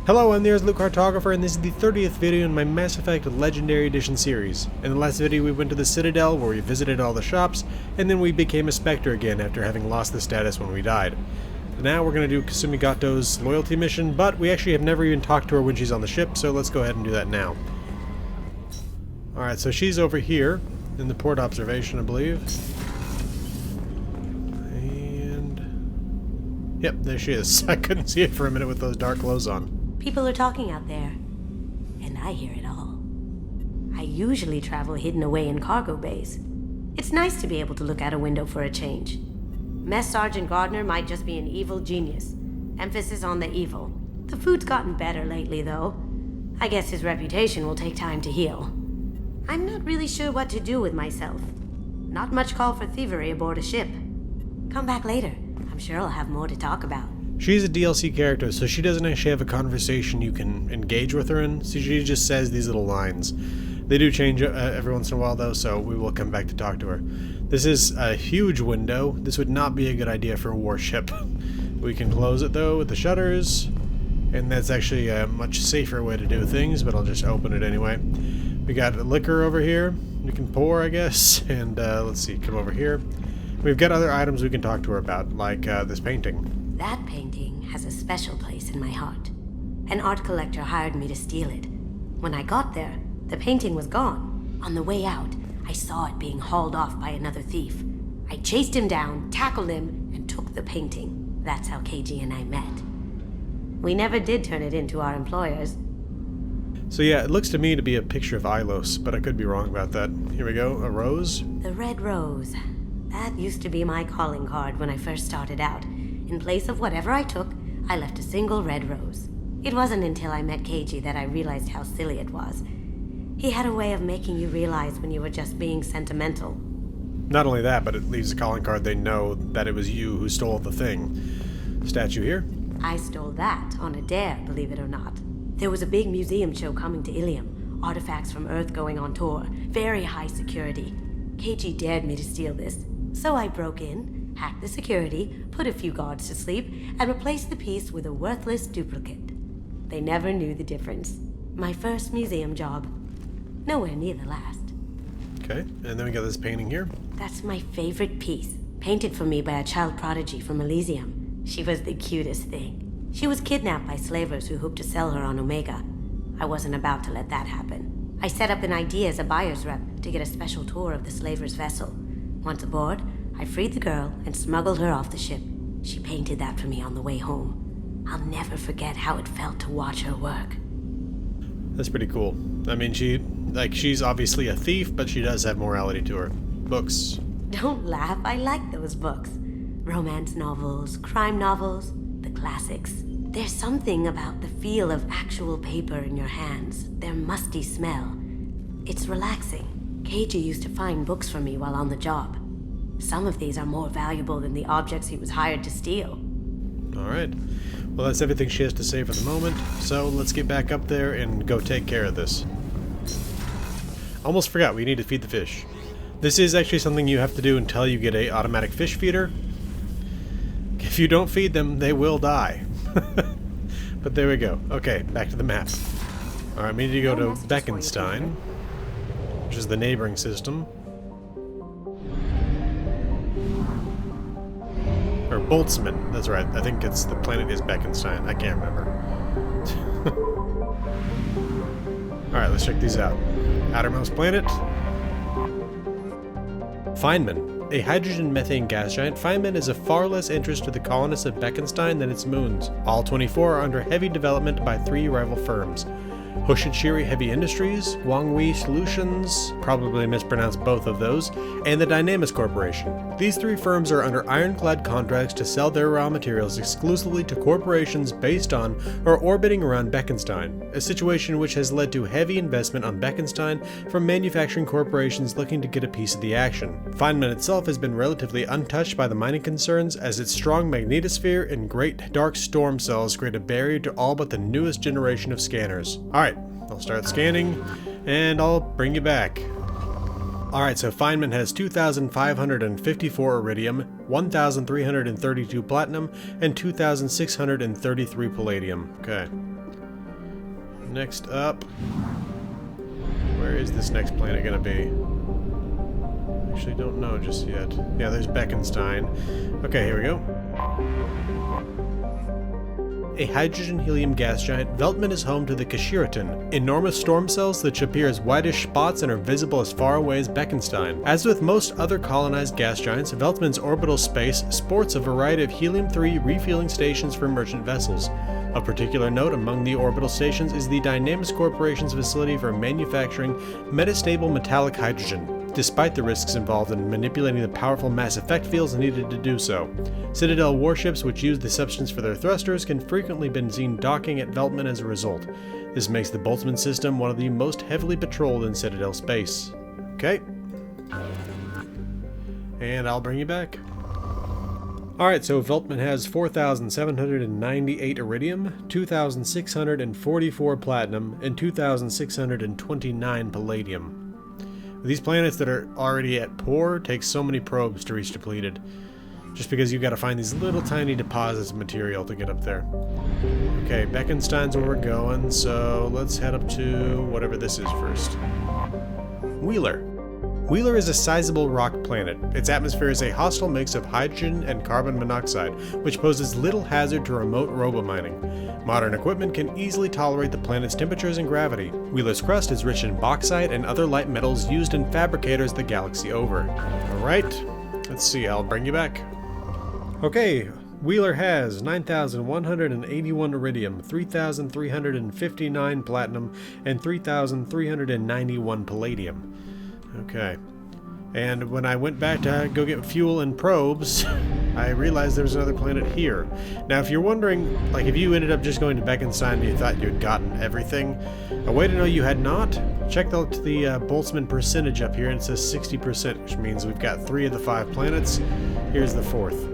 Hello, I'm the Luke Cartographer, and this is the 30th video in my Mass Effect Legendary Edition series. In the last video we went to the Citadel, where we visited all the shops, and then we became a Spectre again after having lost the status when we died. Now we're going to do Kasumi Goto's loyalty mission, but we actually have never even talked to her when she's on the ship, so let's go ahead and do that now. Alright, so she's over here, in the port observation, I believe. And... yep, there she is. I couldn't see it for a minute with those dark clothes on. People are talking out there, and I hear it all. I usually travel hidden away in cargo bays. It's nice to be able to look out a window for a change. Mess Sergeant Gardner might just be an evil genius. Emphasis on the evil. The food's gotten better lately, though. I guess his reputation will take time to heal. I'm not really sure what to do with myself. Not much call for thievery aboard a ship. Come back later. I'm sure I'll have more to talk about. She's a DLC character, so she doesn't actually have a conversation you can engage with her in, so she just says these little lines. They do change every once in a while, though, so we will come back to talk to her. This is a huge window. This would not be a good idea for a warship. We can close it, though, with the shutters, and that's actually a much safer way to do things, but I'll just open it anyway. We got liquor over here we can pour, I guess, and let's see, come over here. We've got other items we can talk to her about, like this painting. That painting has a special place in my heart. An art collector hired me to steal it. When I got there, the painting was gone. On the way out, I saw it being hauled off by another thief. I chased him down, tackled him, and took the painting. That's how KG and I met. We never did turn it into our employers. So yeah, it looks to me to be a picture of Ilos, but I could be wrong about that. Here we go, a rose. The red rose. That used to be my calling card when I first started out. In place of whatever I took, I left a single red rose. It wasn't until I met KG that I realized how silly it was. He had a way of making you realize when you were just being sentimental. Not only that, but it leaves a calling card they know that it was you who stole the thing. Statue here? I stole that on a dare, believe it or not. There was a big museum show coming to Ilium. Artifacts from Earth going on tour. Very high security. KG dared me to steal this. So I broke in, hacked the security, put a few guards to sleep, and replaced the piece with a worthless duplicate. They never knew the difference. My first museum job. Nowhere near the last. Okay, and then we got this painting here. That's my favorite piece. Painted for me by a child prodigy from Elysium. She was the cutest thing. She was kidnapped by slavers who hoped to sell her on Omega. I wasn't about to let that happen. I set up an idea as a buyer's rep to get a special tour of the slaver's vessel. Once aboard, I freed the girl and smuggled her off the ship. She painted that for me on the way home. I'll never forget how it felt to watch her work. That's pretty cool. I mean, she's obviously a thief, but she does have morality to her. Books. Don't laugh, I like those books. Romance novels, crime novels, the classics. There's something about the feel of actual paper in your hands, their musty smell. It's relaxing. KG used to find books for me while on the job. Some of these are more valuable than the objects he was hired to steal. Alright. Well, that's everything she has to say for the moment, so let's get back up there and go take care of this. Almost forgot, we need to feed the fish. This is actually something you have to do until you get an automatic fish feeder. If you don't feed them, they will die. But there we go. Okay, back to the map. Alright, we need to go to Beckenstein, which is the neighboring system. Or Boltzmann, that's right. I think it's the planet is Beckenstein. I can't remember. Alright, let's check these out. Outermost planet. Feynman. A hydrogen-methane gas giant, Feynman is of far less interest to the colonists of Beckenstein than its moons. All 24 are under heavy development by 3 rival firms. Hoshitsuri Heavy Industries, Guanghui Solutions, probably mispronounced both of those, and the Dynamis Corporation. These 3 firms are under ironclad contracts to sell their raw materials exclusively to corporations based on or orbiting around Beckenstein, a situation which has led to heavy investment on Beckenstein from manufacturing corporations looking to get a piece of the action. Feynman itself has been relatively untouched by the mining concerns, as its strong magnetosphere and great dark storm cells create a barrier to all but the newest generation of scanners. Alright, I'll start scanning, and I'll bring you back. Alright, so Feynman has 2,554 iridium, 1,332 platinum, and 2,633 palladium. Okay. Next up, where is this next planet gonna be? Actually don't know just yet. Yeah, there's Beckenstein. Okay, here we go. A hydrogen-helium gas giant, Veltman is home to the Kashiritan, enormous storm cells that appear as whitish spots and are visible as far away as Beckenstein. As with most other colonized gas giants, Veltman's orbital space sports a variety of helium-3 refueling stations for merchant vessels. Of particular note among the orbital stations is the Dynamis Corporation's facility for manufacturing metastable metallic hydrogen, despite the risks involved in manipulating the powerful mass effect fields needed to do so. Citadel warships which use the substance for their thrusters can frequently be seen docking at Veltman as a result. This makes the Boltzmann system one of the most heavily patrolled in Citadel space. Okay. And I'll bring you back. Alright, so Veltman has 4,798 iridium, 2,644 platinum, and 2,629 palladium. These planets that are already at poor take so many probes to reach depleted, just because you've got to find these little tiny deposits of material to get up there. Okay, Beckenstein's where we're going, so let's head up to whatever this is first. Wheeler. Wheeler is a sizable rock planet. Its atmosphere is a hostile mix of hydrogen and carbon monoxide, which poses little hazard to remote robomining. Modern equipment can easily tolerate the planet's temperatures and gravity. Wheeler's crust is rich in bauxite and other light metals used in fabricators the galaxy over. Alright, let's see, I'll bring you back. Okay, Wheeler has 9,181 iridium, 3,359 platinum, and 3,391 palladium. Okay. And when I went back to go get fuel and probes, I realized there was another planet here. Now, if you're wondering, like, if you ended up just going to Beckenstein and you thought you had gotten everything, a way to know you had not, check out the Boltzmann percentage up here, and it says 60%, which means we've got 3 of the 5 planets. Here's the 4th.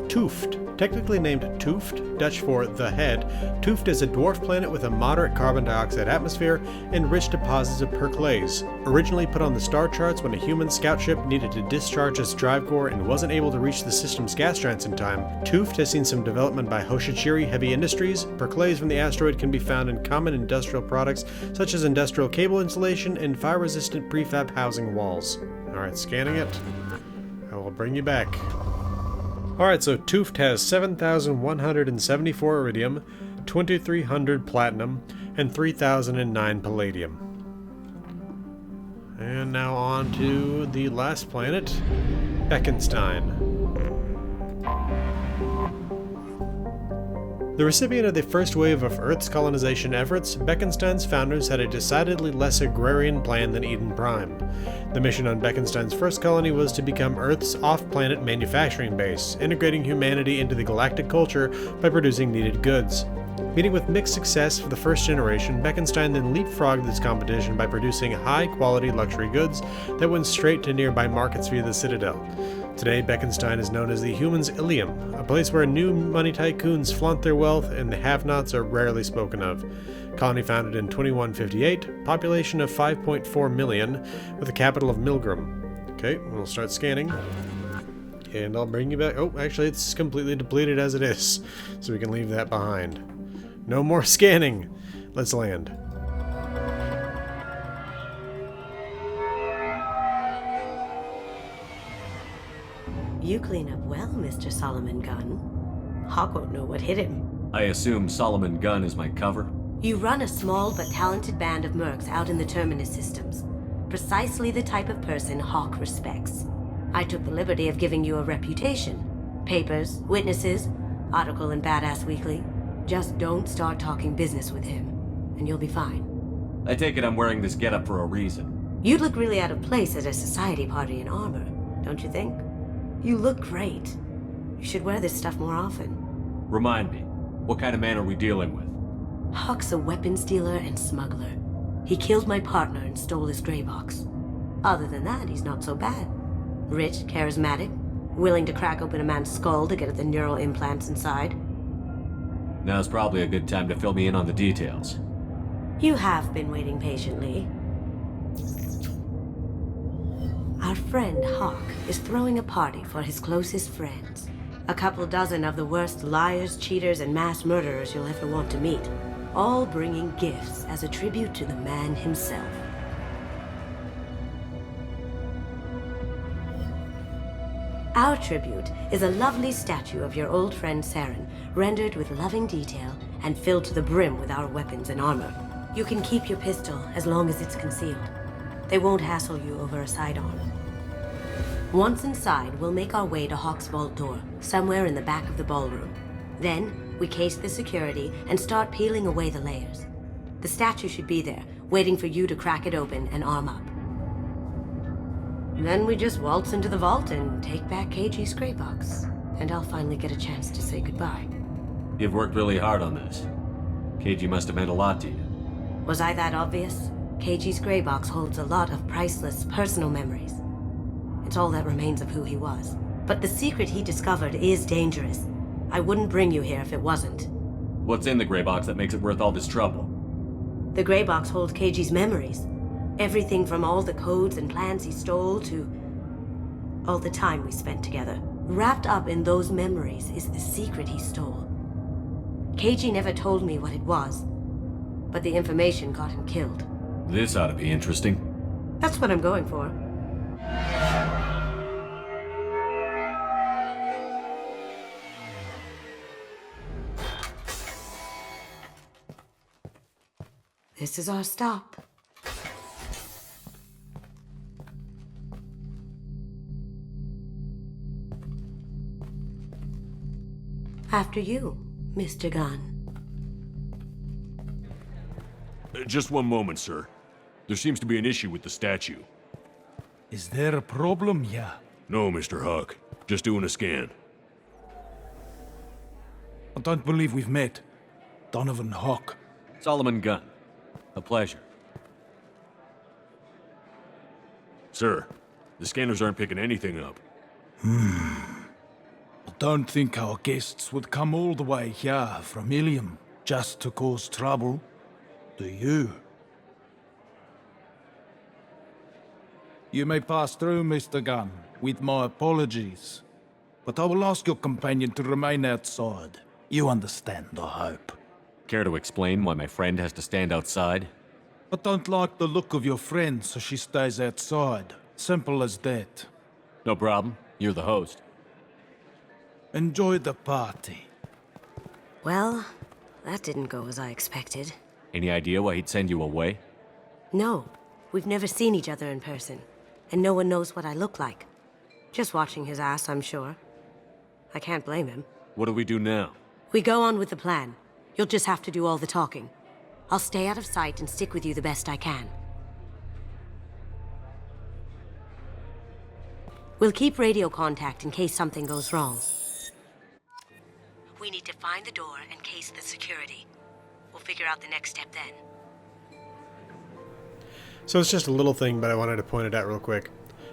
Tooft. Technically named Tooft, Dutch for the head, Tooft is a dwarf planet with a moderate carbon dioxide atmosphere and rich deposits of perclase. Originally put on the star charts when a human scout ship needed to discharge its drive core and wasn't able to reach the system's gas giants in time, Tooft has seen some development by Hoshichiri Heavy Industries. Perclase from the asteroid can be found in common industrial products such as industrial cable insulation and fire-resistant prefab housing walls. Alright, scanning it. I will bring you back. Alright, so Tooft has 7,174 iridium, 2,300 platinum, and 3,009 palladium. And now on to the last planet, Beckenstein. The recipient of the first wave of Earth's colonization efforts, Beckenstein's founders had a decidedly less agrarian plan than Eden Prime. The mission on Beckenstein's first colony was to become Earth's off-planet manufacturing base, integrating humanity into the galactic culture by producing needed goods. Meeting with mixed success for the first generation, Beckenstein then leapfrogged this competition by producing high-quality luxury goods that went straight to nearby markets via the Citadel. Today, Beckenstein is known as the Humans' Ilium, a place where new money tycoons flaunt their wealth and the have-nots are rarely spoken of. Colony founded in 2158, population of 5.4 million, with a capital of Milgram. Okay, we'll start scanning. And I'll bring you back. Oh, actually, it's completely depleted as it is, so we can leave that behind. No more scanning. Let's land. You clean up well, Mr. Solomon Gunn. Hawk won't know what hit him. I assume Solomon Gunn is my cover? You run a small but talented band of mercs out in the Terminus systems. Precisely the type of person Hawk respects. I took the liberty of giving you a reputation. Papers, witnesses, article in Badass Weekly. Just don't start talking business with him, and you'll be fine. I take it I'm wearing this getup for a reason. You'd look really out of place at a society party in armor, don't you think? You look great. You should wear this stuff more often. Remind me, what kind of man are we dealing with? Hawk's a weapons dealer and smuggler. He killed my partner and stole his gray box. Other than that, he's not so bad. Rich, charismatic, willing to crack open a man's skull to get at the neural implants inside. Now's probably a good time to fill me in on the details. You have been waiting patiently. Our friend Hawk is throwing a party for his closest friends. A couple dozen of the worst liars, cheaters, and mass murderers you'll ever want to meet. all bringing gifts as a tribute to the man himself. Our tribute is a lovely statue of your old friend Saren, rendered with loving detail and filled to the brim with our weapons and armor. You can keep your pistol as long as it's concealed. They won't hassle you over a sidearm. Once inside, we'll make our way to Hawk's vault door, somewhere in the back of the ballroom. Then, we case the security and start peeling away the layers. The statue should be there, waiting for you to crack it open and arm up. Then we just waltz into the vault and take back KG's gray box. And I'll finally get a chance to say goodbye. You've worked really hard on this. KG must have meant a lot to you. Was I that obvious? KG's gray box holds a lot of priceless personal memories. It's all that remains of who he was. But the secret he discovered is dangerous. I wouldn't bring you here if it wasn't. What's in the gray box that makes it worth all this trouble? The gray box holds KG's memories. Everything from all the codes and plans he stole to all the time we spent together. Wrapped up in those memories is the secret he stole. KG never told me what it was, but the information got him killed. This ought to be interesting. That's what I'm going for. This is our stop. After you, Mr. Gunn. Just one moment, sir. There seems to be an issue with the statue. Is there a problem here? No, Mr. Huck. Just doing a scan. I don't believe we've met. Donovan Hawk. Solomon Gunn. A pleasure. Sir, the scanners aren't picking anything up. I don't think our guests would come all the way here from Ilium just to cause trouble. Do you? You may pass through, Mr. Gunn, with my apologies. But I will ask your companion to remain outside. You understand, I hope. Care to explain why my friend has to stand outside? I don't like the look of your friend, so she stays outside. Simple as that. No problem. You're the host. Enjoy the party. Well, that didn't go as I expected. Any idea why he'd send you away? No, we've never seen each other in person, and no one knows what I look like. Just watching his ass, I'm sure. I can't blame him. What do we do now? We go on with the plan. You'll just have to do all the talking. I'll stay out of sight and stick with you the best I can. We'll keep radio contact in case something goes wrong. We need to find the door and case the security. We'll figure out the next step then. So it's just a little thing, but I wanted to point it out real quick.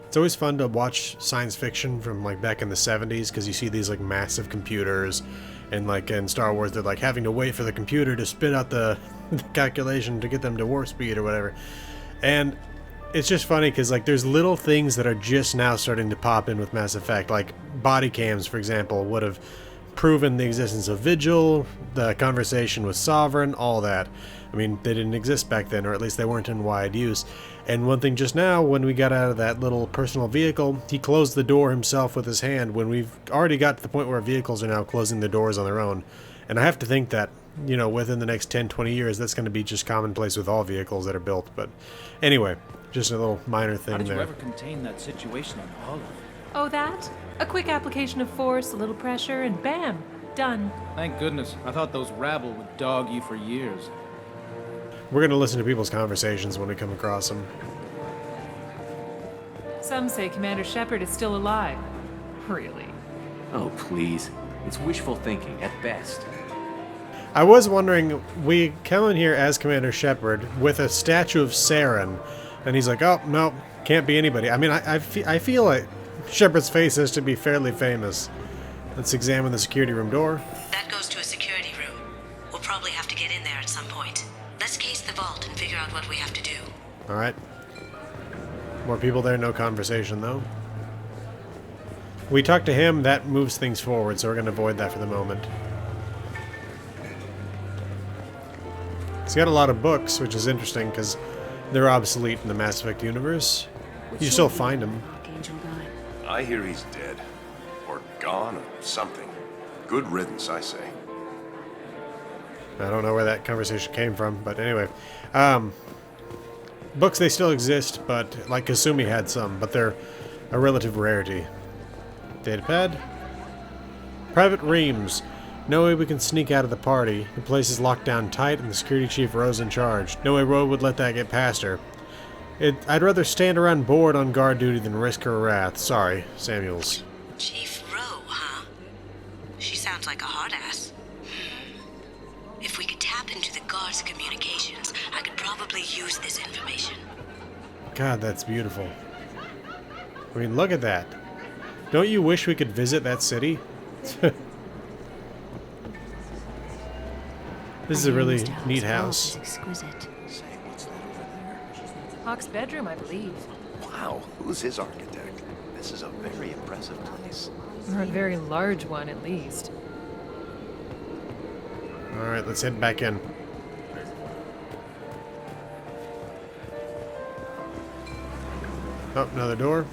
It's always fun to watch science fiction from like back in the 70s because you see these like massive computers, and like in Star Wars they're like having to wait for the computer to spit out the calculation to get them to warp speed or whatever. And it's just funny because like there's little things that are just now starting to pop in with Mass Effect, like body cams, for example, would have proven the existence of Vigil, the conversation with Sovereign, all that. I mean, they didn't exist back then, or at least they weren't in wide use. And one thing just now, when we got out of that little personal vehicle, he closed the door himself with his hand when we've already got to the point where vehicles are now closing the doors on their own. And I have to think that, you know, within the next 10, 20 years, that's going to be just commonplace with all vehicles that are built. But anyway, just a little minor thing How did there. you ever contain that situation on Hollow? Oh, that? A quick application of force, a little pressure, and bam! Done. Thank goodness. I thought those rabble would dog you for years. We're going to listen to people's conversations when we come across them. Some say Commander Shepard is still alive. Really? Oh, please. It's wishful thinking, at best. I was wondering, we come in here as Commander Shepard with a statue of Saren, and he's like, oh, no, can't be anybody. I mean, I feel like Shepard's face has to be fairly famous. Let's examine the security room door. That goes to a security room. We'll probably have to get in there at some point. Let's case the vault and figure out what we have to do. Alright. More people there, no conversation though. We talk to him, that moves things forward, so we're going to avoid that for the moment. He's got a lot of books, which is interesting because they're obsolete in the Mass Effect universe. You still find them. Archangel guy. I hear he's dead. Or gone, or something. Good riddance, I say. I don't know where that conversation came from, but anyway. Books, they still exist, but like Kasumi had some, but they're a relative rarity. Datapad. Private Reams. No way we can sneak out of the party. The place is locked down tight and the security chief Rose in charge. No way Rose would let that get past her. I'd rather stand around bored on guard duty than risk her wrath. Sorry, Samuels. Chief Rowe, huh? She sounds like a hard ass. If we could tap into the guard's communications, I could probably use this information. God, that's beautiful. I mean, look at that. Don't you wish we could visit that city? This is a really neat house. Exquisite. Hawk's bedroom, I believe. Wow, who's his architect? This is a very impressive place. Or a very large one, at least. Alright, let's head back in. Oh, another door.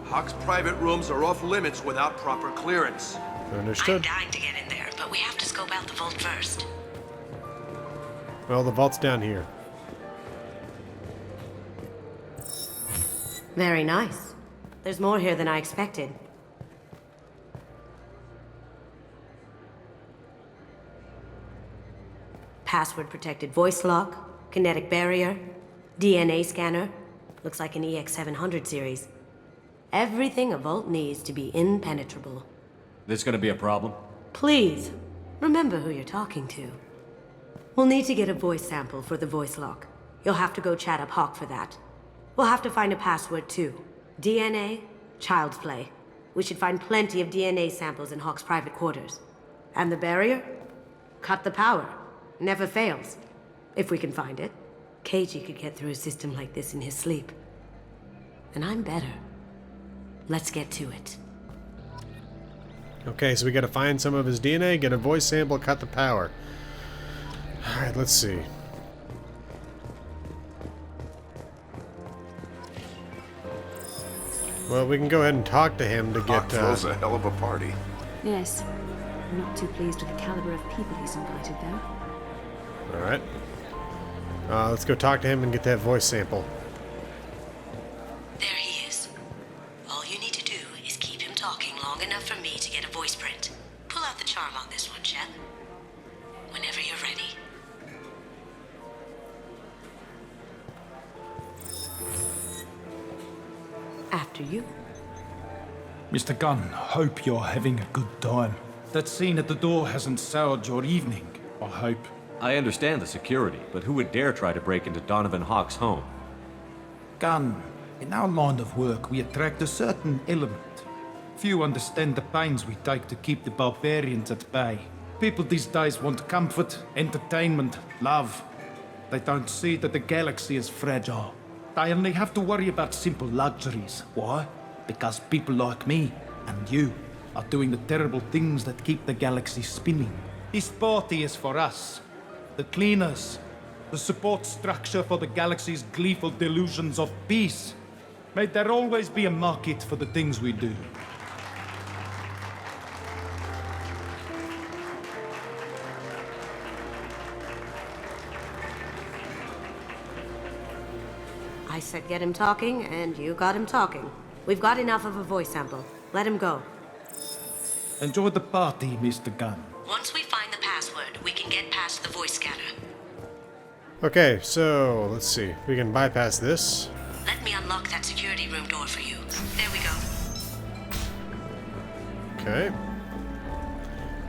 Hawk's private rooms are off limits without proper clearance. I'm Understood. dying to get in there, but we have to scope out the vault first. Well, the vault's down here. Very nice. There's more here than I expected. Password-protected voice lock, kinetic barrier, DNA scanner. Looks like an EX700 series. Everything a vault needs to be impenetrable. This gonna be a problem? Please, remember who you're talking to. We'll need to get a voice sample for the voice lock. You'll have to go chat up Hawk for that. We'll have to find a password too. DNA, child's play. We should find plenty of DNA samples in Hawk's private quarters. And the barrier? Cut the power. Never fails. If we can find it. Keiji could get through a system like this in his sleep. And I'm better. Let's get to it. Okay, so we gotta find some of his DNA, get a voice sample, cut the power. Alright, let's see. Well, we can go ahead and talk to him to Hawk get, throws a hell of a party. Yes. I'm not too pleased with the caliber of people he's invited, though. Alright. Let's go talk to him and get that voice sample. There he is. All you need to do is keep him talking long enough for me to get a voice print. Pull out the charm on this one, Shep. Whenever you're ready. After you. Mr. Gunn, hope you're having a good time. That scene at the door hasn't soured your evening, I hope. I understand the security, but who would dare try to break into Donovan Hawk's home? Gunn, in our line of work, we attract a certain element. Few understand the pains we take to keep the barbarians at bay. People these days want comfort, entertainment, love. They don't see that the galaxy is fragile. They only have to worry about simple luxuries. Why? Because people like me and you are doing the terrible things that keep the galaxy spinning. This party is for us, the cleaners, the support structure for the galaxy's gleeful delusions of peace. May there always be a market for the things we do. I said get him talking, and you got him talking. We've got enough of a voice sample. Let him go. Enjoy the party, Mr. Gunn. Once we find the password, we can get past the voice scanner. Okay, so let's see. We can bypass this. Let me unlock that security room door for you. There we go. Okay.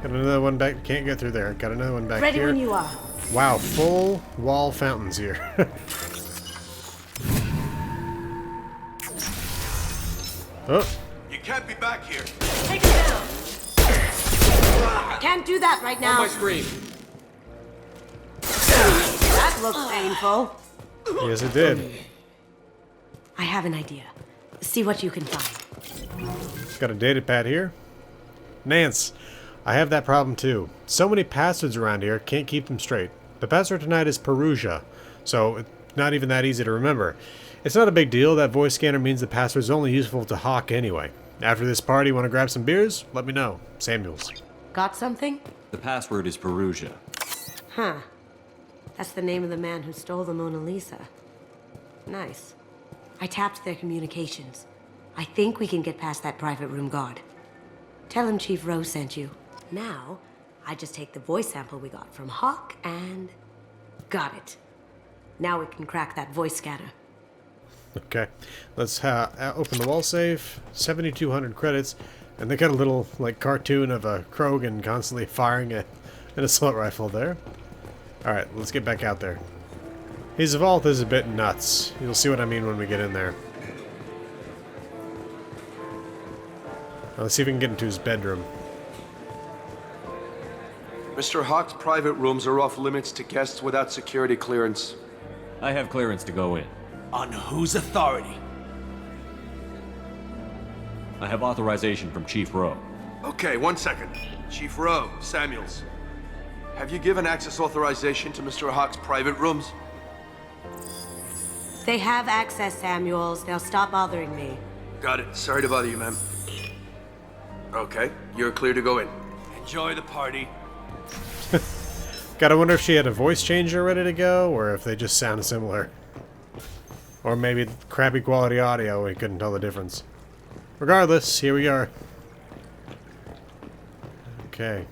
Got another one back. Can't get through there. Got another one back Ready here. when you are. Wow, full wall fountains here. Oh, You can't be back here. Take him down! Can't do that right On now. my screen. That looks painful. yes it did. I have an idea. See what you can find. Got a data pad here. Nance, I have that problem too. So many passwords around here, can't keep them straight. The password tonight is Perugia, so it's not even that easy to remember. It's not a big deal. That voice scanner means the password's only useful to Hawk anyway. After this party, want to grab some beers? Let me know. Samuels. Got something? The password is Perugia. Huh. That's the name of the man who stole the Mona Lisa. Nice. I tapped their communications. I think we can get past that private room guard. Tell him Chief Rose sent you. Now, I just take the voice sample we got from Hawk and... got it. Now we can crack that voice scanner. Okay. Let's open the wall safe. 7,200 credits. And they got a little, like, cartoon of a Krogan constantly firing an assault rifle there. Alright, let's get back out there. His vault is a bit nuts. You'll see what I mean when we get in there. Let's see if we can get into his bedroom. Mr. Hawk's private rooms are off limits to guests without security clearance. I have clearance to go in. On whose authority? I have authorization from Chief Rowe. Okay, 1 second. Chief Rowe, Samuels. Have you given access authorization to Mr. Hawk's private rooms? They have access, Samuels. They'll stop bothering me. Got it. Sorry to bother you, ma'am. Okay, you're clear to go in. Enjoy the party. Gotta wonder if she had a voice changer ready to go, or if they just sound similar. Or maybe crappy quality audio, we couldn't tell the difference. Regardless, here we are. Okay.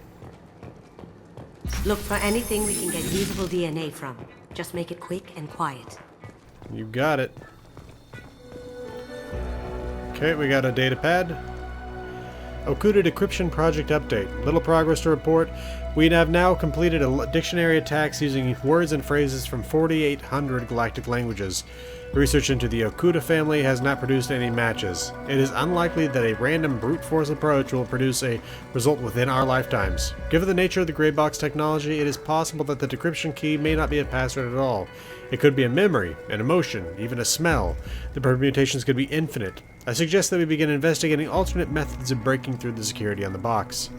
Look for anything we can get usable DNA from. Just make it quick and quiet. You got it. Okay, we got a data pad. Okuda Decryption Project Update. Little progress to report. We have now completed a dictionary attacks using words and phrases from 4,800 galactic languages. Research into the Okuda family has not produced any matches. It is unlikely that a random brute force approach will produce a result within our lifetimes. Given the nature of the gray box technology, it is possible that the decryption key may not be a password at all. It could be a memory, an emotion, even a smell. The permutations could be infinite. I suggest that we begin investigating alternate methods of breaking through the security on the box.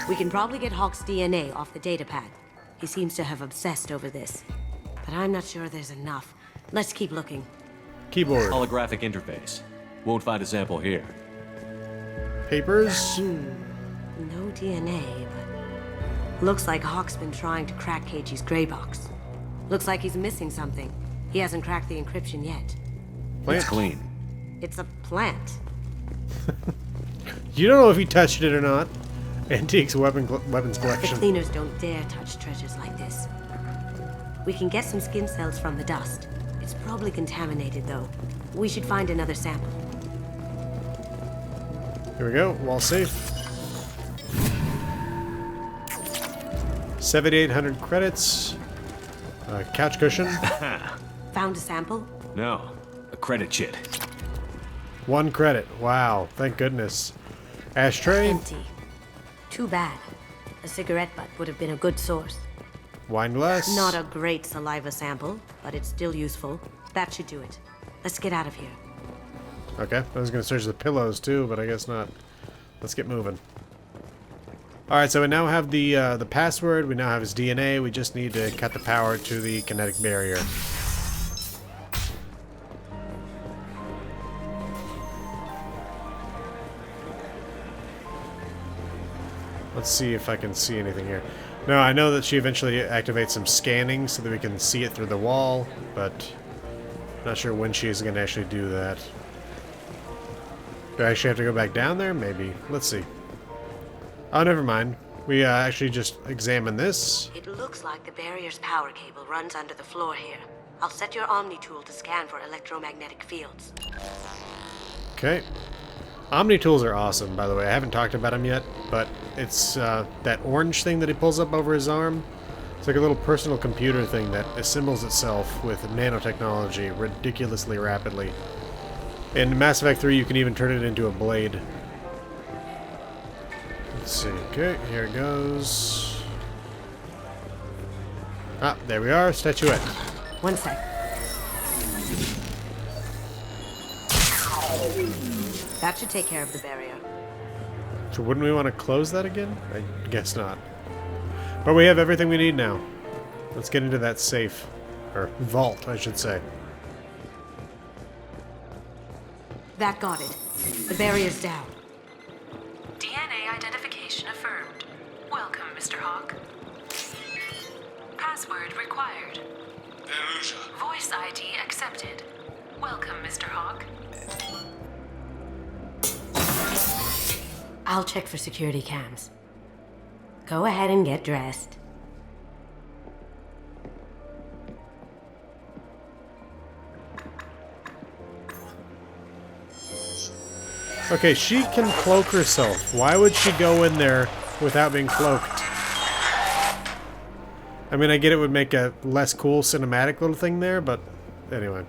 We can probably get Hawk's DNA off the datapad. He seems to have obsessed over this. But I'm not sure there's enough. Let's keep looking. Keyboard. Holographic interface. Won't find a sample here. Papers. No DNA, but... looks like Hawk's been trying to crack KG's gray box. Looks like he's missing something. He hasn't cracked the encryption yet. It's clean. It's a plant. You don't know if he touched it or not. Antiques weapons The collection. cleaners don't dare touch treasures like this. We can get some skin cells from the dust. It's probably contaminated, though. We should find another sample. Here we go. Wall safe. 7,800 credits. Couch cushion. Found a sample? No. A credit chit. 1 credit. Wow. Thank goodness. Ashtray. Empty. Too bad. A cigarette butt would have been a good source. Wine glass. Not a great saliva sample, but it's still useful. That should do it. Let's get out of here. Okay. I was going to search the pillows too, but I guess not. Let's get moving. Alright, so we now have the password. We now have his DNA. We just need to cut the power to the kinetic barrier. Let's see if I can see anything here. No, I know that she eventually activates some scanning so that we can see it through the wall, but not sure when she is going to actually do that. Do I actually have to go back down there? Maybe. Let's see. Oh, never mind. We actually just examine this. It looks like the barrier's power cable runs under the floor here. I'll set your Omni tool to scan for electromagnetic fields. Okay. Omni tools are awesome, by the way. I haven't talked about them yet, but it's that orange thing that he pulls up over his arm. It's like a little personal computer thing that assembles itself with nanotechnology ridiculously rapidly. In Mass Effect 3, you can even turn it into a blade. Let's see. Okay, here it goes. Ah, there we are. Statuette. 1 sec. That should take care of the barrier. So wouldn't we want to close that again? I guess not. But we have everything we need now. Let's get into that safe. Or vault, I should say. That got it. The barrier's down. DNA identification affirmed. Welcome, Mr. Hawk. Password required. Voice ID accepted. Welcome, Mr. Hawk. I'll check for security cams. Go ahead and get dressed. Okay, she can cloak herself. Why would she go in there without being cloaked? I mean, I get it would make a less cool cinematic little thing there, but anyway.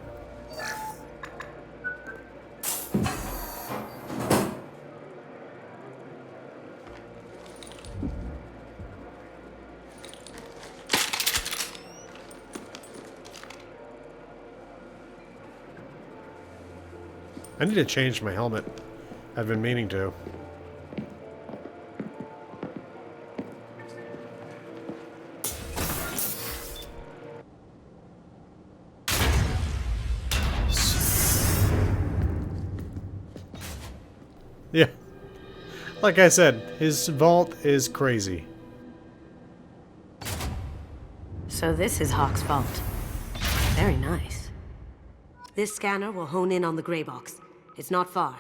I need to change my helmet. I've been meaning to. Yeah. Like I said, his vault is crazy. So this is Hawk's vault. Very nice. This scanner will hone in on the gray box. It's not far.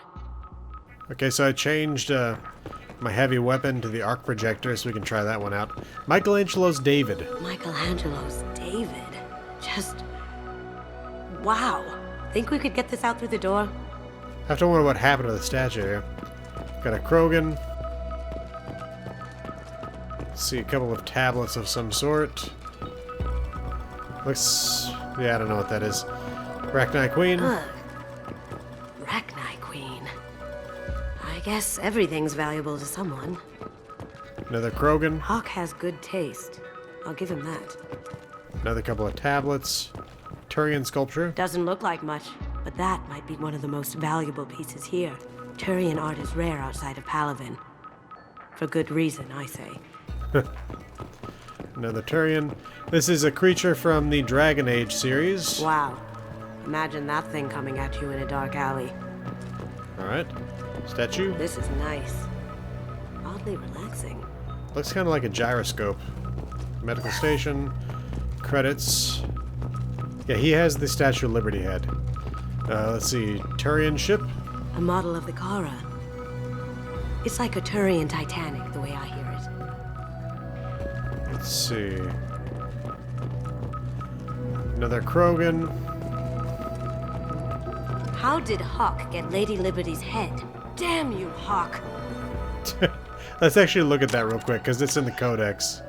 Okay, so I changed my heavy weapon to the arc projector so we can try that one out. Michelangelo's David. Michelangelo's David. Just... wow. Think we could get this out through the door? I have to wonder what happened to the statue here. Got a Krogan. Let's see, a couple of tablets of some sort. Looks... yeah, I don't know what that is. Arachnite Queen. Arachnite Queen. I guess everything's valuable to someone. Another Krogan. Hawk has good taste. I'll give him that. Another couple of tablets. Turian sculpture. Doesn't look like much, but that might be one of the most valuable pieces here. Turian art is rare outside of Palavin. For good reason, I say. Another Turian. This is a creature from the Dragon Age series. Wow. Imagine that thing coming at you in a dark alley. Alright. Statue. This is nice. Oddly relaxing. Looks kind of like a gyroscope. Medical station. Credits. Yeah, he has the Statue of Liberty head. Let's see. Turian ship. A model of the Kara. It's like a Turian Titanic, the way I hear it. Let's see. Another Krogan. How did Hawk get Lady Liberty's head? Damn you, Hawk! Let's actually look at that real quick, because it's in the Codex.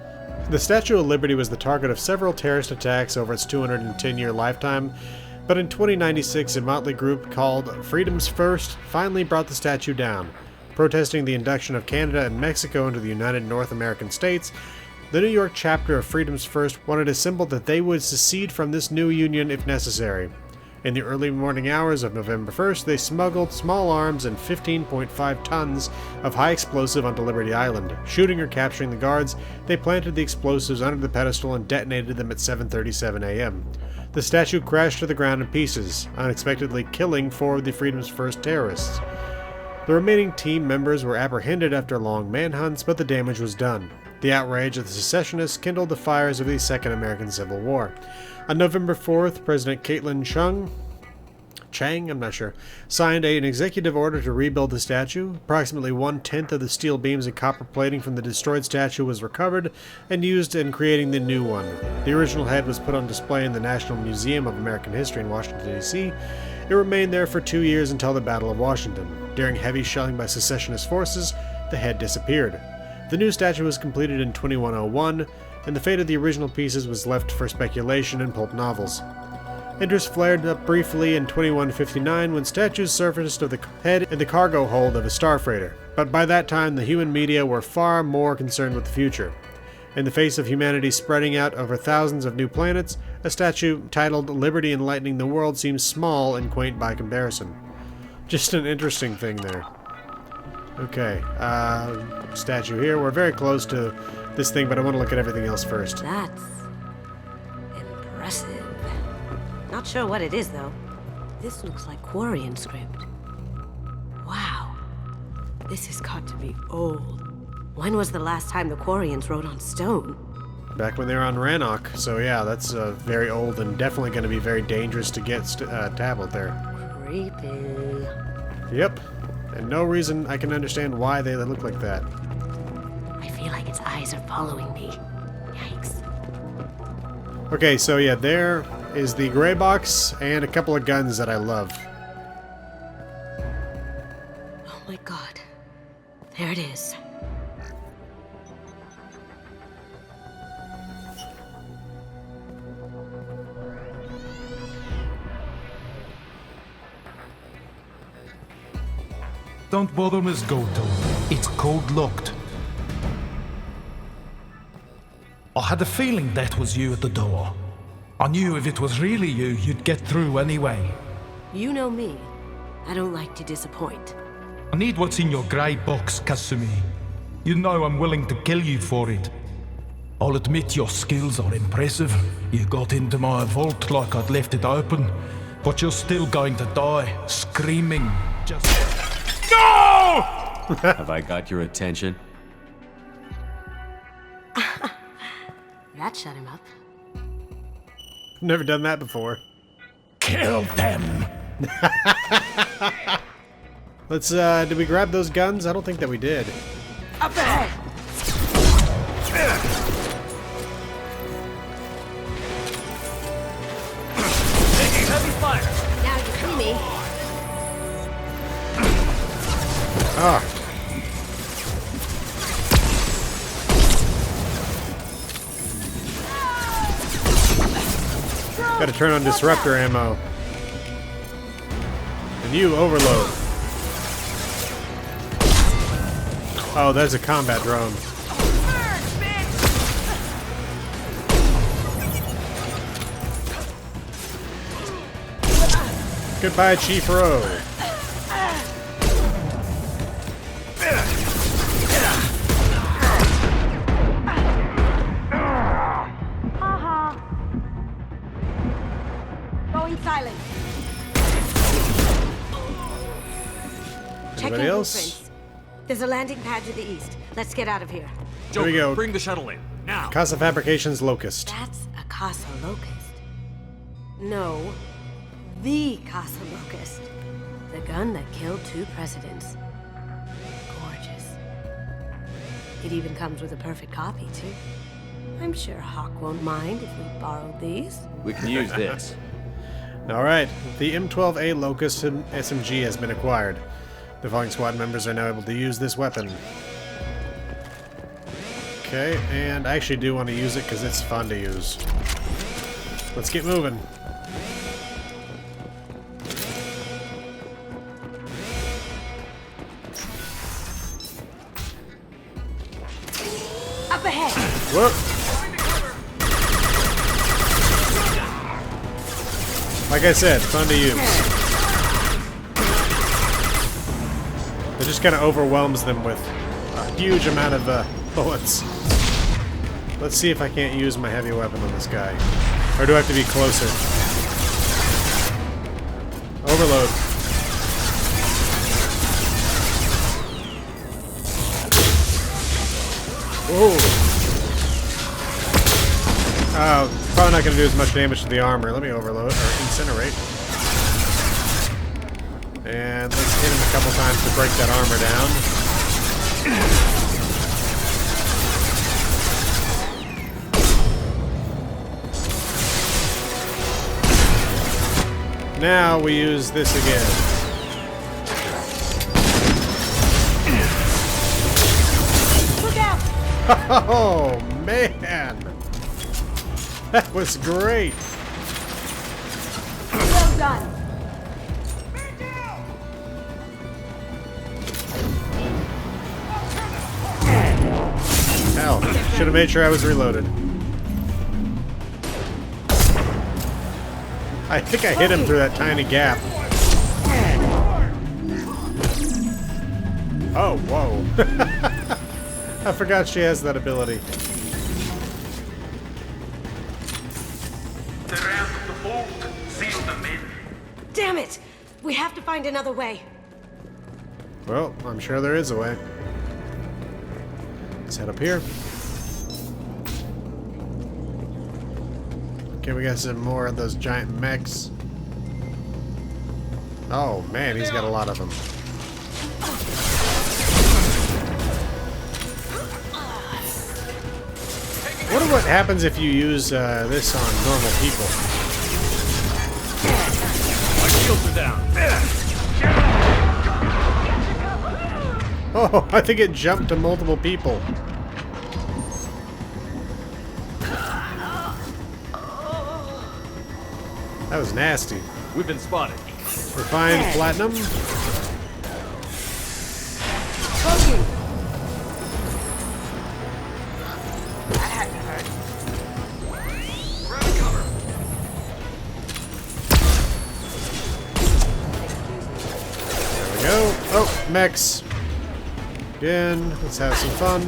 The Statue of Liberty was the target of several terrorist attacks over its 210-year lifetime, but in 2096, a motley group called Freedom's First finally brought the statue down. Protesting the induction of Canada and Mexico into the United North American States, the New York chapter of Freedom's First wanted a symbol that they would secede from this new union if necessary. In the early morning hours of November 1st, they smuggled small arms and 15.5 tons of high explosive onto Liberty Island. Shooting or capturing the guards, they planted the explosives under the pedestal and detonated them at 7:37 a.m. The statue crashed to the ground in pieces, unexpectedly killing 4 of the Freedom's First terrorists. The remaining team members were apprehended after long manhunts, but the damage was done. The outrage of the secessionists kindled the fires of the Second American Civil War. On November 4th, President Caitlin Chang, I'm not sure, signed an executive order to rebuild the statue. Approximately 1/10 of the steel beams and copper plating from the destroyed statue was recovered and used in creating the new one. The original head was put on display in the National Museum of American History in Washington, D.C. It remained there for 2 years until the Battle of Washington. During heavy shelling by secessionist forces, the head disappeared. The new statue was completed in 2101, and the fate of the original pieces was left for speculation in pulp novels. Interest flared up briefly in 2159 when statues surfaced of the head in the cargo hold of a starfreighter, but by that time the human media were far more concerned with the future. In the face of humanity spreading out over thousands of new planets, a statue titled Liberty Enlightening the World seems small and quaint by comparison. Just an interesting thing there. Okay, statue here. We're very close to this thing, but I want to look at everything else first. That's Impressive. Not sure what it is, though. This looks like Quarian script. Wow. This has got to be old. When was the last time the Quarians wrote on stone? Back when they were on Rannoch. So yeah, that's very old and definitely going to be very dangerous to get tablet there. Creepy. Yep. And no reason I can understand why they look like that. I feel like its eyes are following me. Yikes. Okay, so yeah, there is the gray box and a couple of guns that I love. Oh my god. There it is. Don't bother, Miss Goto. It's code-locked. I had a feeling that was you at the door. I knew if it was really you, you'd get through anyway. You know me. I don't like to disappoint. I need what's in your grey box, Kasumi. You know I'm willing to kill you for it. I'll admit your skills are impressive. You got into my vault like I'd left it open, but you're still going to die, screaming. Just... No! Have I got your attention? That shut him up. Never done that before. Kill them! Let's, did we grab those guns? I don't think that we did. Up ahead! Taking heavy fire. Now you see me. Ah. Gotta turn on disruptor ammo. And you overload. Oh, there's a combat drone. Goodbye, Chief Rowe. Going silent. Checking Anybody else? blueprints. There's a landing pad to the east. Let's get out of here. Here we go. Bring the shuttle in, now. Casa Fabrications Locust. That's a Casa Locust. No, the Casa Locust. The gun that killed 2 presidents. Gorgeous. It even comes with a perfect copy, too. I'm sure Hawk won't mind if we borrowed these. We can use this. Alright, the M12A Locust SMG has been acquired. The following squad members are now able to use this weapon. Okay, and I actually do want to use it because it's fun to use. Let's get moving. Up ahead! Whoop! Like I said, fun to use. It just kind of overwhelms them with a huge amount of bullets. Let's see if I can't use my heavy weapon on this guy. Or do I have to be closer? Overload. Whoa! Oh, probably not going to do as much damage to the armor. Let me overload, or incinerate. And let's hit him a couple times to break that armor down. Now we use this again. Look out! Oh, man! That was great! Well done! Hell, should have made sure I was reloaded. I think I hit him through that tiny gap. Oh, whoa. I forgot she has that ability. Damn it! We have to find another way. Well, I'm sure there is a way. Let's head up here. Okay, we got some more of those giant mechs. Oh man, he's got a lot of them. I wonder what happens if you use this on normal people. My shields are down. Oh, I think it jumped to multiple people. That was nasty. We've been spotted. Refined platinum. There we go. Oh, mechs. Again, let's have some fun.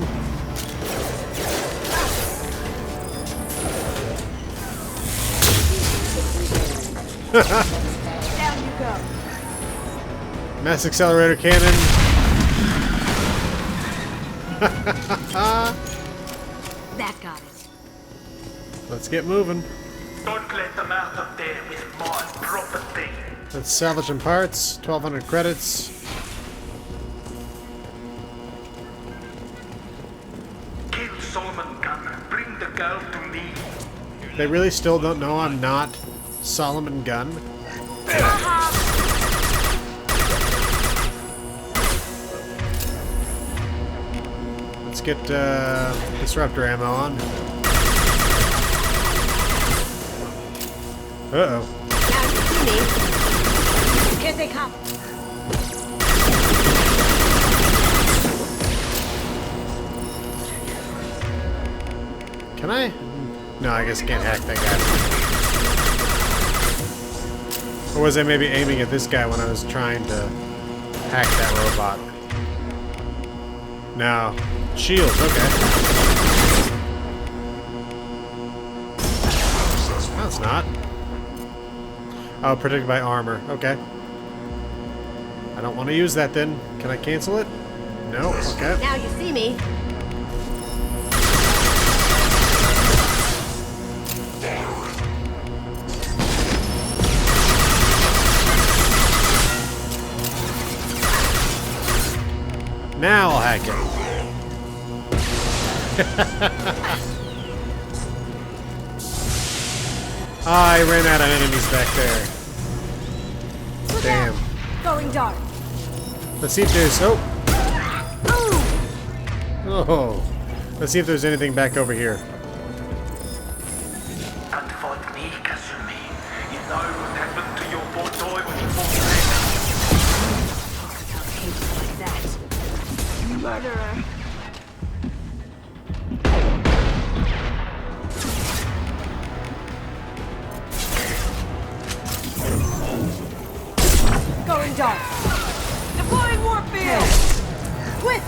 Down you go. Mass accelerator cannon. That got it. Let's get moving. Don't let them out of there with more property. Let's salvage some parts. 1,200 credits. Kill Solomon Gunn. Bring the girl to me. They really still don't know I'm not Solomon Gunn. Let's get disruptor ammo on. Uh-oh. Now you see me. Here they come. Can I? No, I guess I can't hack that guy. Or was I maybe aiming at this guy when I was trying to hack that robot? No. Shields, okay. No, it's not. Oh, protected by armor. Okay. I don't want to use that then. Can I cancel it? No? Okay. Now you see me. Now I'll hack it. I ran out of enemies back there. Damn. Going dark. Let's see if there's... Oh! Oh! Let's see if there's anything back over here. Don't fight me, Kasumi. You know what happened to your boy when you fought Talk about cases like that. Murderer. Going dark. Deploying warp field. Quick.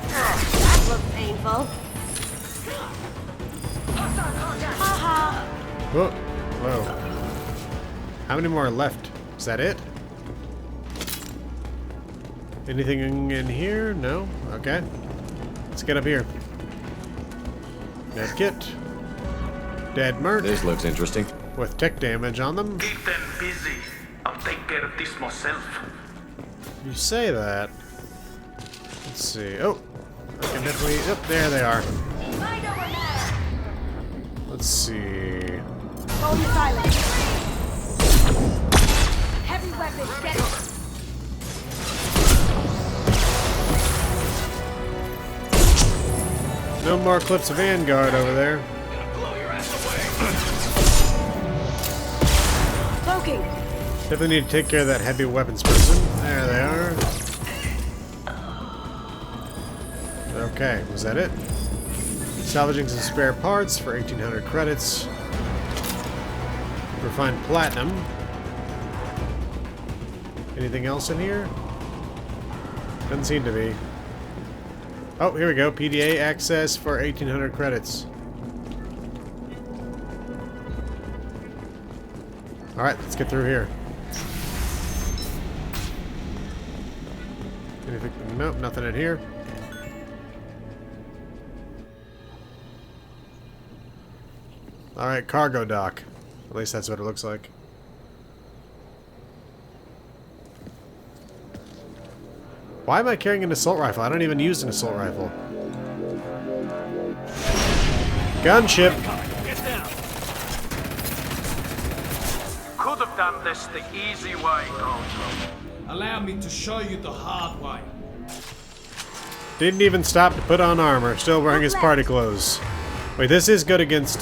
That looks painful. Haha. Oh, whoa. How many more are left? Is that it? Anything in here? No? Okay. Let's get up here. Dead kit. Dead merc. This looks interesting. With tech damage on them. Keep them busy. I'll take care of this myself. You say that. Let's see. Oh, I can definitely. Oh, there they are. Let's see. Going silent. Heavy weapons, get it. No more clips of Vanguard over there. Cloaking. Definitely need to take care of that heavy weapons person. There they are. Okay, was that it? Salvaging some spare parts for 1,800 credits. Refined platinum. Anything else in here? Doesn't seem to be. Oh, here we go. PDA access for 1,800 credits. Alright, let's get through here. Anything? Nope, nothing in here. Alright, cargo dock. At least that's what it looks like. Why am I carrying an assault rifle? I don't even use an assault rifle. Gunship! Get down. Could have done this the easy way, Goto. Allow me to show you the hard way. Didn't even stop to put on armor. Still wearing his party clothes. Wait, this is good against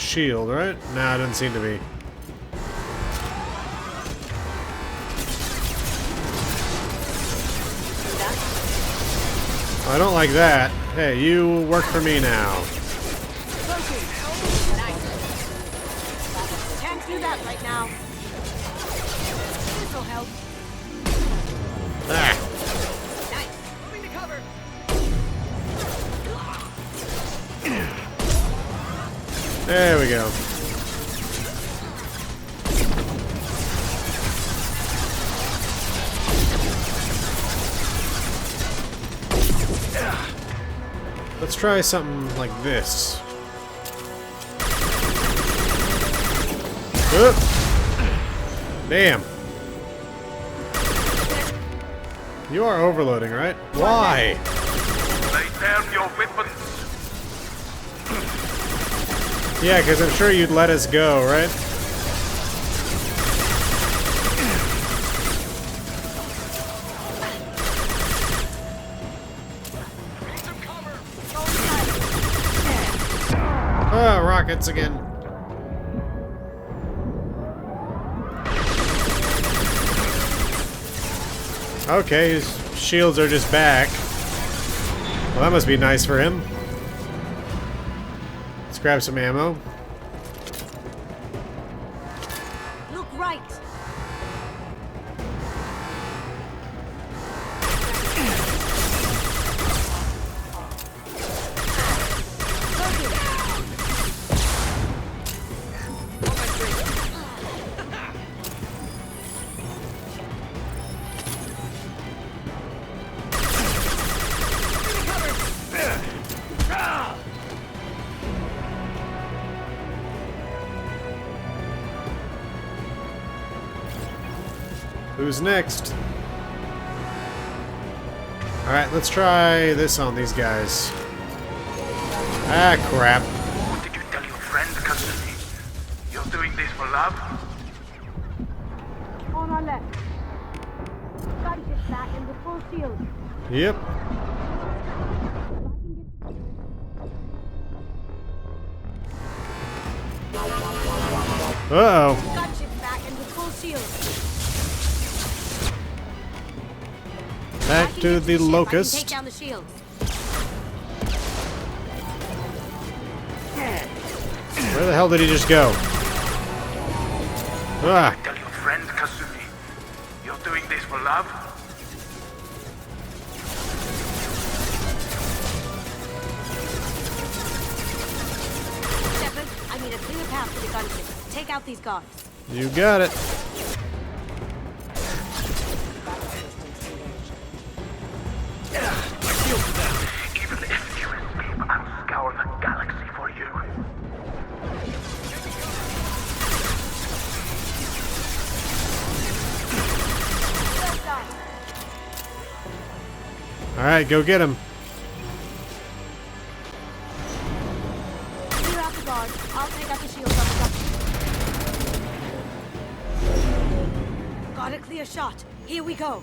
shield, right? Nah, it doesn't seem to be. I don't like that. Hey, you work for me now. Can't do that right now. This'll help. Ah. Nice. Moving to cover. There we go. Let's try something like this. Damn. You are overloading, right? Why? Lay down your weapons. Yeah, because I'm sure you'd let us go, right? Oh, rockets again. Okay, his shields are just back. Well, that must be nice for him. Let's grab some ammo. Look right. Who's next? Alright, let's try this on these guys. Ah, crap. What did you tell your friend, Kasumi? You're doing this for love? On our left. Gunship back and the full shield. Yep. Uh-oh. Gunship back and the full shield. Back to the locust. Take down the shield. Where the hell did he just go? Ah. Tell your friend, Kasumi. You're doing this for love? Shepard, I need a clear path to the gunship. Take out these guards. You got it. Even if you escape, I'll scour the galaxy for you. Alright, go get him. Clear out the guards. I'll take out the shields on the gunship. Got a clear shot. Here we go.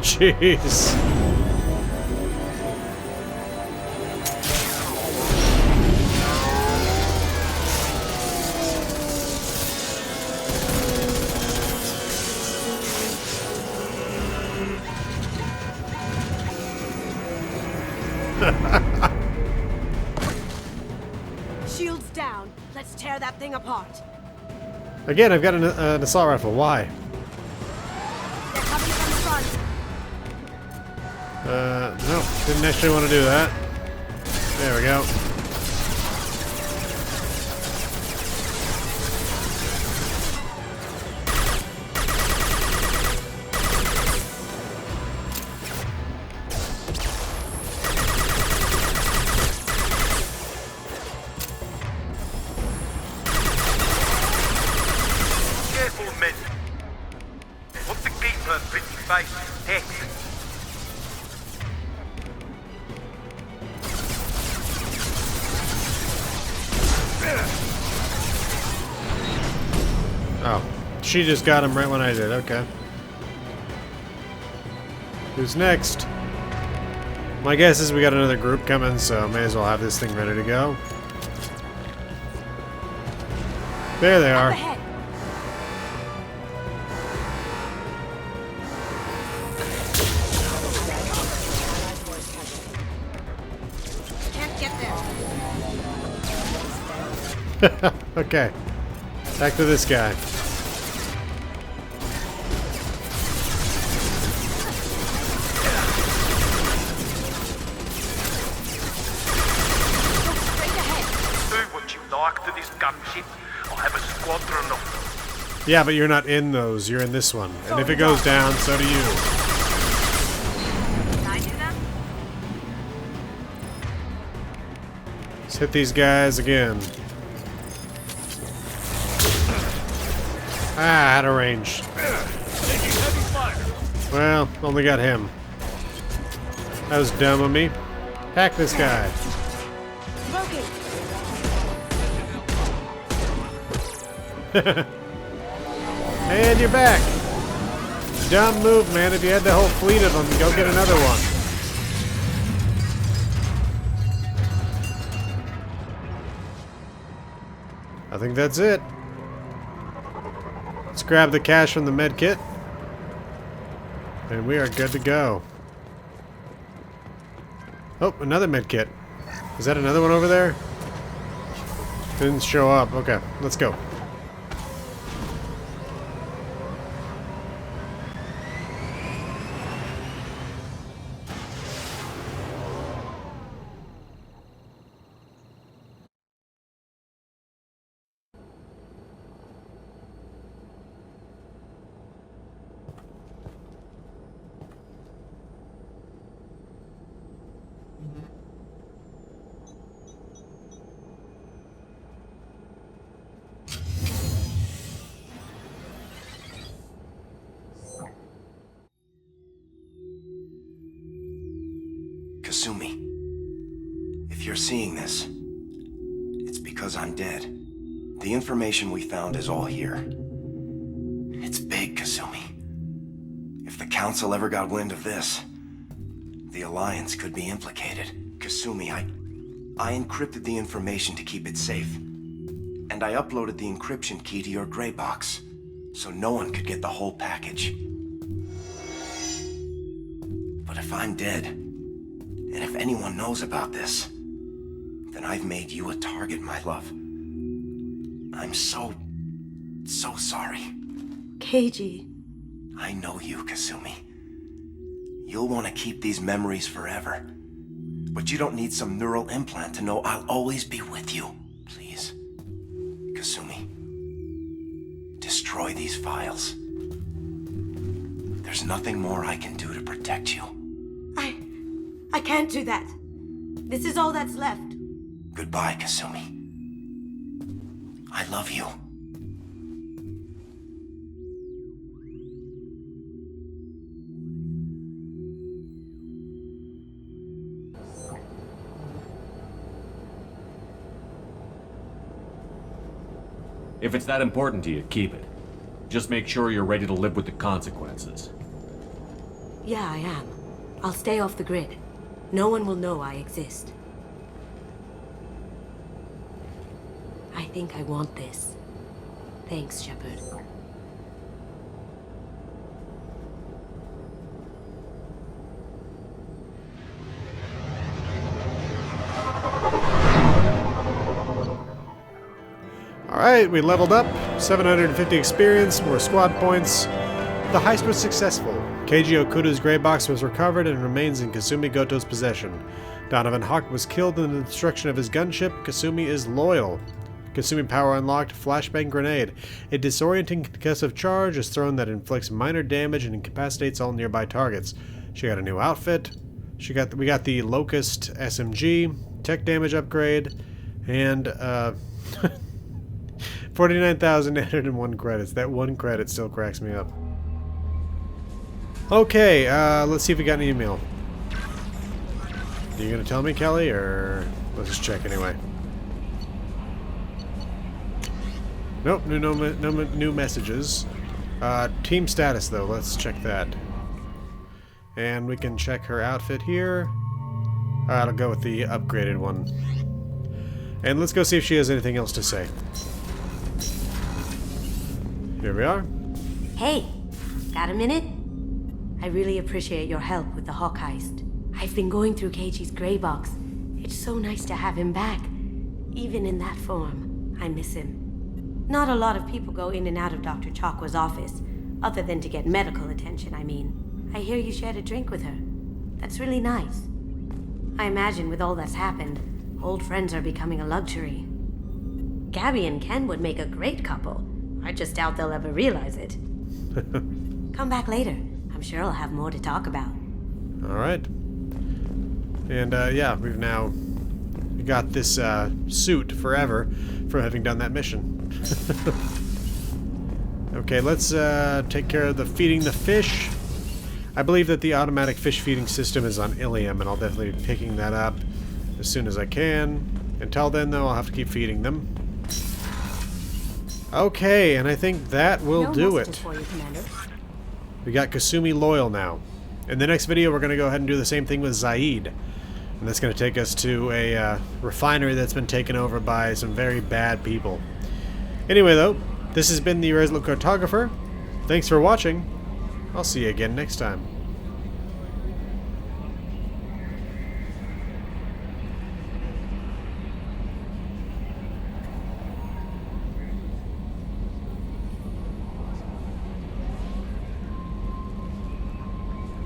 Jeez. Shields down. Let's tear that thing apart. Again, I've got an assault rifle. Why? They're coming from the front. Nope, didn't actually want to do that. There we go. Careful, men. What's the keeper, pretty face? Heck. Oh, she just got him right when I did. Okay. Who's next? My guess is we got another group coming, so may as well have this thing ready to go. There they are. Can't get there. Okay. Back to this guy. Do what you like to this gunship. I'll have a squadron of them. Yeah, but you're not in those. You're in this one. And if it goes down, so do you. Can I do that? Let's hit these guys again. Ah, out of range. Well, only got him. That was dumb of me. Hack this guy. And you're back. Dumb move, man. If you had the whole fleet of them, go get another one. I think that's it. Let's grab the cash from the med kit. And we are good to go. Oh, another med kit. Is that another one over there? Didn't show up. Okay, let's go. Kasumi, if you're seeing this, it's because I'm dead. The information we found is all here. It's big, Kasumi. If the Council ever got wind of this, the Alliance could be implicated. Kasumi, I encrypted the information to keep it safe. And I uploaded the encryption key to your gray box, so no one could get the whole package. But if I'm dead, and if anyone knows about this, then I've made you a target, my love. I'm so sorry. Keiji. I know you, Kasumi. You'll want to keep these memories forever. But you don't need some neural implant to know I'll always be with you. Please, Kasumi, destroy these files. There's nothing more I can do to protect you. I can't do that. This is all that's left. Goodbye, Kasumi. I love you. If it's that important to you, keep it. Just make sure you're ready to live with the consequences. Yeah, I am. I'll stay off the grid. No one will know I exist. I think I want this. Thanks, Shepard. Alright, we leveled up. 750 experience, more squad points. The heist was successful. Keiji Okuda's gray box was recovered and remains in Kasumi Goto's possession. Donovan Hawk was killed in the destruction of his gunship. Kasumi is loyal. Kasumi power unlocked, flashbang grenade. A disorienting concussive charge is thrown that inflicts minor damage and incapacitates all nearby targets. She got a new outfit. We got the Locust SMG, tech damage upgrade, and 49,801 credits. That one credit still cracks me up. Okay, let's see if we got an email. Are you gonna tell me, Kelly, or let's just check anyway? Nope, no new messages. Team status, though. Let's check that. And we can check her outfit here. I'll go with the upgraded one. And let's go see if she has anything else to say. Here we are. Hey, got a minute? I really appreciate your help with the Hawk heist. I've been going through Keiji's gray box. It's so nice to have him back. Even in that form, I miss him. Not a lot of people go in and out of Dr. Chakwa's office, other than to get medical attention, I mean. I hear you shared a drink with her. That's really nice. I imagine with all that's happened, old friends are becoming a luxury. Gabby and Ken would make a great couple. I just doubt they'll ever realize it. Come back later. I'm sure I'll have more to talk about. Alright. And, yeah, we got this, suit forever for having done that mission. Okay, let's, take care of the feeding the fish. I believe that the automatic fish feeding system is on Ilium, and I'll definitely be picking that up as soon as I can. Until then, though, I'll have to keep feeding them. Okay, and I think that will do it. For you, Commander. We got Kasumi loyal now. In the next video, we're going to go ahead and do the same thing with Zaid. And that's going to take us to a refinery that's been taken over by some very bad people. Anyway, though, this has been the Resolute Cartographer. Thanks for watching. I'll see you again next time.